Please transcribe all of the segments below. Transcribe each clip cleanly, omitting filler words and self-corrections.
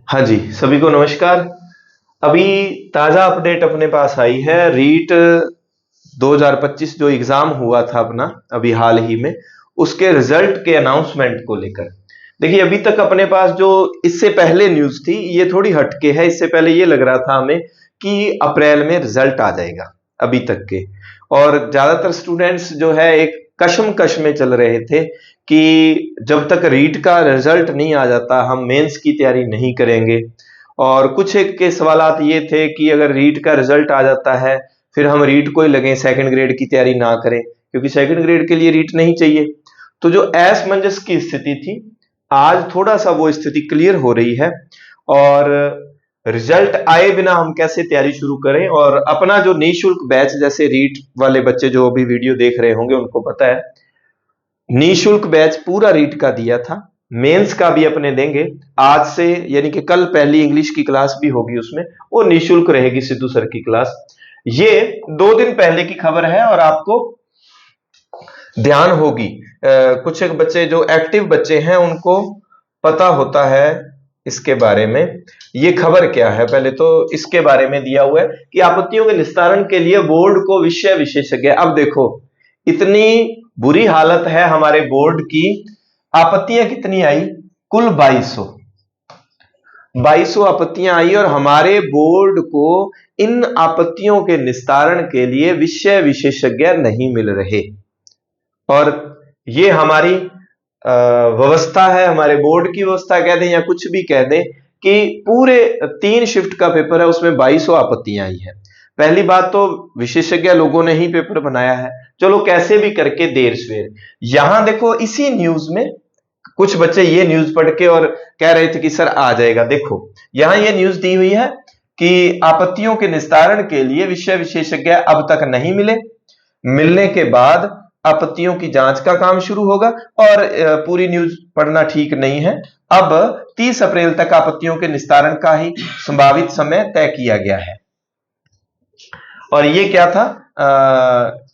हाँ जी, सभी को नमस्कार। अभी ताज़ा अपडेट अपने पास आई है। रीट 2025 जो एग्जाम हुआ था अपना अभी हाल ही में, उसके रिजल्ट के अनाउंसमेंट को लेकर देखिए, अभी तक अपने पास जो इससे पहले न्यूज़ थी ये थोड़ी हटके है। इससे पहले ये लग रहा था हमें कि अप्रैल में रिजल्ट आ जाएगा अभी तक के, और ज़्यादातर स्टूडेंट्स जो है एक कशमकश में चल रहे थे कि जब तक रीट का रिजल्ट नहीं आ जाता हम मेंस की तैयारी नहीं करेंगे। और कुछ एक के सवालात ये थे कि अगर रीट का रिजल्ट आ जाता है फिर हम रीट को ही लगें, सेकंड ग्रेड की तैयारी ना करें, क्योंकि सेकंड ग्रेड के लिए रीट नहीं चाहिए। तो जो असमंजस की स्थिति थी, आज थोड़ा सा वो स्थिति क्लियर हो रही है। और रिजल्ट आए बिना हम कैसे तैयारी शुरू करें, और अपना जो निःशुल्क बैच, जैसे रीट वाले बच्चे जो अभी वीडियो देख रहे होंगे उनको पता है, निःशुल्क बैच पूरा रीट का दिया था, मेंस का भी अपने देंगे आज से, यानी कि कल पहली इंग्लिश की क्लास भी होगी, उसमें वो निःशुल्क रहेगी, सिद्धू सर की क्लास। ये 2 दिन पहले की खबर है और आपको ध्यान होगी, कुछ एक बच्चे जो एक्टिव बच्चे हैं उनको पता होता है इसके बारे में। ये खबर क्या है, पहले तो इसके बारे में दिया हुआ है कि आपत्तियों के निस्तारण के लिए बोर्ड को विषय विशेषज्ञ। अब देखो, इतनी बुरी हालत है हमारे बोर्ड की, आपत्तियां कितनी आई? कुल 2200 आपत्तियां आई, और हमारे बोर्ड को इन आपत्तियों के निस्तारण के लिए विषय विशेषज्ञ नहीं मिल रहे। और ये हमारी व्यवस्था है, हमारे बोर्ड की व्यवस्था कह दें या कुछ भी कह दें, कि पूरे 3 शिफ्ट का पेपर है, उसमें 2200 आपत्तियां आई है। पहली बात तो विशेषज्ञ लोगों ने ही पेपर बनाया है, चलो कैसे भी करके देर सवेर। यहां देखो, इसी न्यूज में कुछ बच्चे ये न्यूज पढ़ के और कह रहे थे कि सर आ जाएगा। देखो यहां ये न्यूज दी हुई है कि आपत्तियों के निस्तारण के लिए विषय विशेषज्ञ अब तक नहीं मिले, मिलने के बाद आपत्तियों की जांच का काम शुरू होगा। और पूरी न्यूज पढ़ना ठीक नहीं है। अब 30 अप्रैल तक आपत्तियों के निस्तारण का ही संभावित समय तय किया गया है। और ये क्या था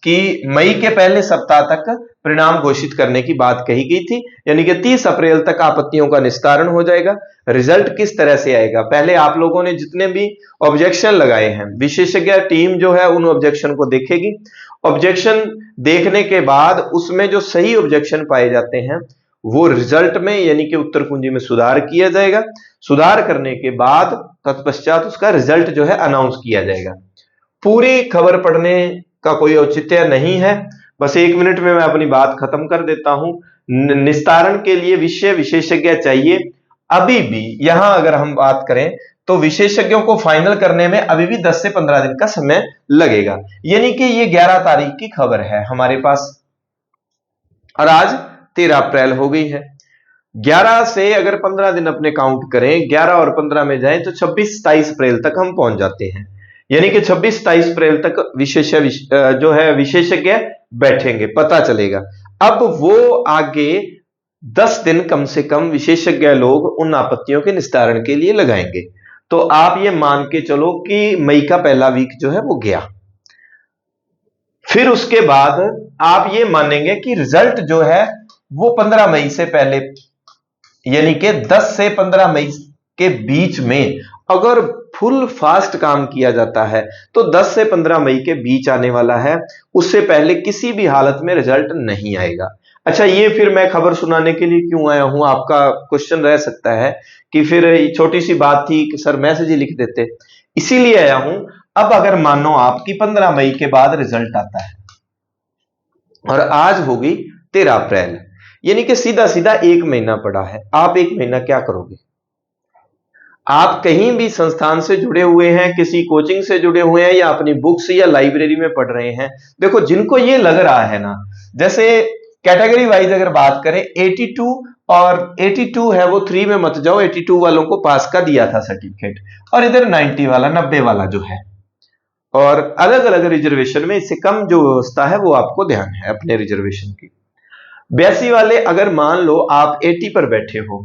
कि मई के पहले सप्ताह तक परिणाम घोषित करने की बात कही गई थी, यानी कि 30 अप्रैल तक आपत्तियों का निस्तारण हो जाएगा। रिजल्ट किस तरह से आएगा, पहले आप लोगों ने जितने भी ऑब्जेक्शन लगाए हैं, विशेषज्ञ टीम जो है उन ऑब्जेक्शन को देखेगी। ऑब्जेक्शन देखने के बाद उसमें जो सही ऑब्जेक्शन पाए जाते हैं वो रिजल्ट में, यानी कि उत्तर कुंजी में सुधार किया जाएगा। सुधार करने के बाद तत्पश्चात उसका रिजल्ट जो है अनाउंस किया जाएगा। पूरी खबर पढ़ने का कोई औचित्य नहीं है, बस 1 मिनट में मैं अपनी बात खत्म कर देता हूं। निस्तारण के लिए विषय विशेषज्ञ चाहिए। अभी भी यहां अगर हम बात करें तो विशेषज्ञों को फाइनल करने में अभी भी 10 से 15 दिन का समय लगेगा, यानी कि ये 11 तारीख की खबर है हमारे पास, और आज 13 अप्रैल हो गई है। 11 से अगर 15 दिन अपने काउंट करें, 11 और 15 में जाएं तो 26-27 अप्रैल तक हम पहुंच जाते हैं, यानी कि 26-27 अप्रैल तक जो है विशेषज्ञ बैठेंगे, पता चलेगा। अब वो आगे 10 दिन कम से कम विशेषज्ञ लोग उन आपत्तियों के निस्तारण के लिए लगाएंगे। तो आप ये मान के चलो कि मई का पहला वीक जो है वो गया। फिर उसके बाद आप ये मानेंगे कि रिजल्ट जो है वो 15 मई से पहले, यानी कि 10 से 15 मई के बीच में अगर फुल फास्ट काम किया जाता है तो 10 से 15 मई के बीच आने वाला है, उससे पहले किसी भी हालत में रिजल्ट नहीं आएगा। अच्छा, ये फिर मैं खबर सुनाने के लिए क्यों आया हूं, आपका क्वेश्चन रह सकता है कि फिर छोटी सी बात थी कि सर मैसेज ही लिख देते। इसीलिए आया हूं। अब अगर मानो आपकी 15 मई के बाद रिजल्ट आता है और आज होगी 13 अप्रैल, यानी कि सीधा सीधा 1 महीना पड़ा है। आप 1 महीना क्या करोगे? आप कहीं भी संस्थान से जुड़े हुए हैं, किसी कोचिंग से जुड़े हुए हैं, या अपनी बुक्स या लाइब्रेरी में पढ़ रहे हैं, देखो जिनको ये लग रहा है ना, जैसे कैटेगरी वाइज अगर बात करें 82 और 82 है वो 3 में मत जाओ, 82 वालों को पास का दिया था सर्टिफिकेट, और इधर 90 वाला 90 वाला जो है, और अलग अलग रिजर्वेशन में इससे कम जो व्यवस्था है वो आपको ध्यान है अपने रिजर्वेशन की। 82 वाले अगर मान लो आप 80 पर बैठे हो,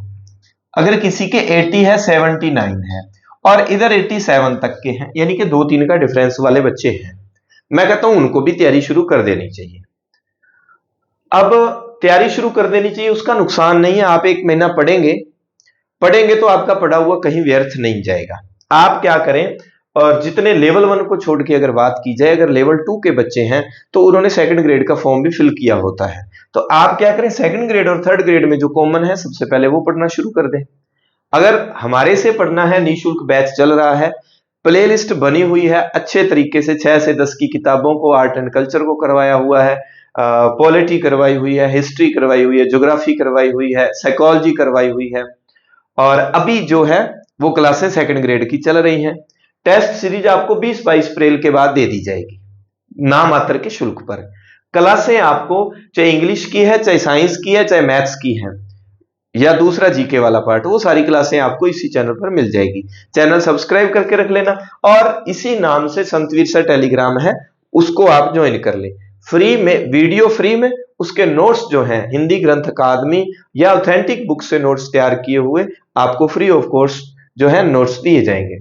अगर किसी के 80 है, 79 है, और इधर 87 तक के हैं, यानी कि 2-3 का डिफरेंस वाले बच्चे हैं, मैं कहता हूं उनको भी तैयारी शुरू कर देनी चाहिए। अब तैयारी शुरू कर देनी चाहिए, उसका नुकसान नहीं है। आप 1 महीना पढ़ेंगे, पढ़ेंगे तो आपका पढ़ा हुआ कहीं व्यर्थ नहीं जाएगा। आप क्या करें, और जितने लेवल 1 को छोड़ के अगर बात की जाए, अगर लेवल 2 के बच्चे हैं तो उन्होंने सेकंड ग्रेड का फॉर्म भी फिल किया होता है, तो आप क्या करें, सेकंड ग्रेड और थर्ड ग्रेड में जो कॉमन है सबसे पहले वो पढ़ना शुरू कर दें। अगर हमारे से पढ़ना है, निःशुल्क बैच चल रहा है, प्लेलिस्ट बनी हुई है अच्छे तरीके से, 6 से 10 की किताबों को, आर्ट एंड कल्चर को करवाया हुआ है, पॉलिटी करवाई हुई है, हिस्ट्री करवाई हुई है, ज्योग्राफी करवाई हुई है, साइकोलॉजी करवाई हुई है, और अभी जो है वो क्लासेस सेकंड ग्रेड की चल रही हैं। टेस्ट सीरीज आपको 20-22 अप्रैल के बाद दे दी जाएगी नाम मात्र के शुल्क पर। क्लासें आपको चाहे इंग्लिश की है, चाहे साइंस की है, चाहे मैथ्स की है, या दूसरा जीके वाला पार्ट, वो सारी क्लासें आपको इसी चैनल पर मिल जाएगी। चैनल सब्सक्राइब करके रख लेना, और इसी नाम से संतवीर सर टेलीग्राम है, उसको आप ज्वाइन कर ले, फ्री में, वीडियो फ्री में, उसके नोट्स जो हैं हिंदी ग्रंथ अकादमी या ऑथेंटिक बुक से नोट्स तैयार किए हुए आपको फ्री ऑफ कोर्स जो है नोट्स दिए जाएंगे।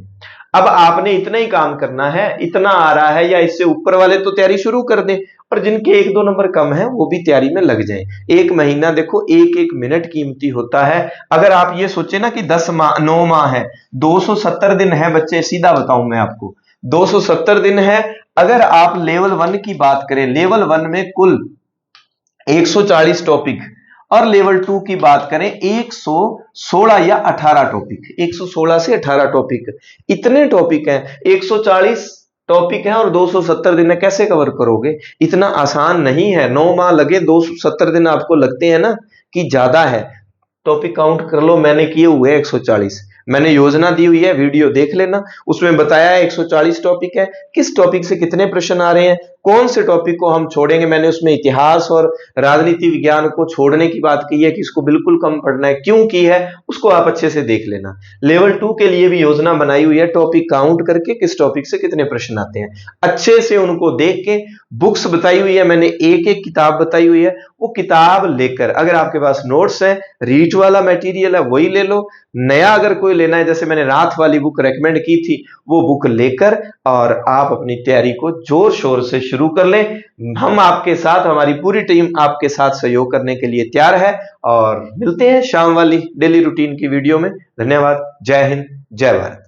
अब आपने इतना ही काम करना है, इतना आ रहा है या इससे ऊपर वाले तो तैयारी शुरू कर दें, और जिनके 1-2 नंबर कम है वो भी तैयारी में लग जाएं। एक महीना देखो, एक मिनट कीमती होता है। अगर आप ये सोचे ना कि 9 माह है, 270 दिन है बच्चे, सीधा बताऊं मैं आपको, 270 दिन है। अगर आप लेवल 1 की बात करें, लेवल 1 में कुल 140 टॉपिक, और लेवल 2 की बात करें 116 या 18 टॉपिक, 116 से 18 टॉपिक, इतने टॉपिक हैं। 140 टॉपिक हैं और 270 दिन है, कैसे कवर करोगे? इतना आसान नहीं है। 9 माह लगे, 270 दिन आपको लगते हैं ना कि ज्यादा है। टॉपिक काउंट कर लो, मैंने किए हुए 140, मैंने योजना दी हुई है, वीडियो देख लेना, उसमें बताया है 140 टॉपिक है, किस टॉपिक से कितने प्रश्न आ रहे हैं, कौन से टॉपिक को हम छोड़ेंगे। मैंने उसमें इतिहास और राजनीति विज्ञान को छोड़ने की बात की है कि इसको बिल्कुल कम पढ़ना है, क्यों की है, उसको आप अच्छे से देख लेना। लेवल 2 के लिए भी योजना बनाई हुई है, टॉपिक काउंट करके किस टॉपिक से कितने प्रश्न आते हैं, अच्छे से उनको देख के, बुक्स बताई हुई है मैंने, एक किताब बताई हुई है, वो किताब लेकर, अगर आपके पास नोट्स है, रीच वाला मटेरियल है, वही ले लो। नया अगर कोई लेना है, जैसे मैंने रात वाली बुक रेकमेंड की थी, वो बुक लेकर और आप अपनी तैयारी को जोर शोर से शुरू कर लें। हम आपके साथ, हमारी पूरी टीम आपके साथ सहयोग करने के लिए तैयार है, और मिलते हैं शाम वाली डेली रूटीन की वीडियो में। धन्यवाद। जय हिंद, जय भारत।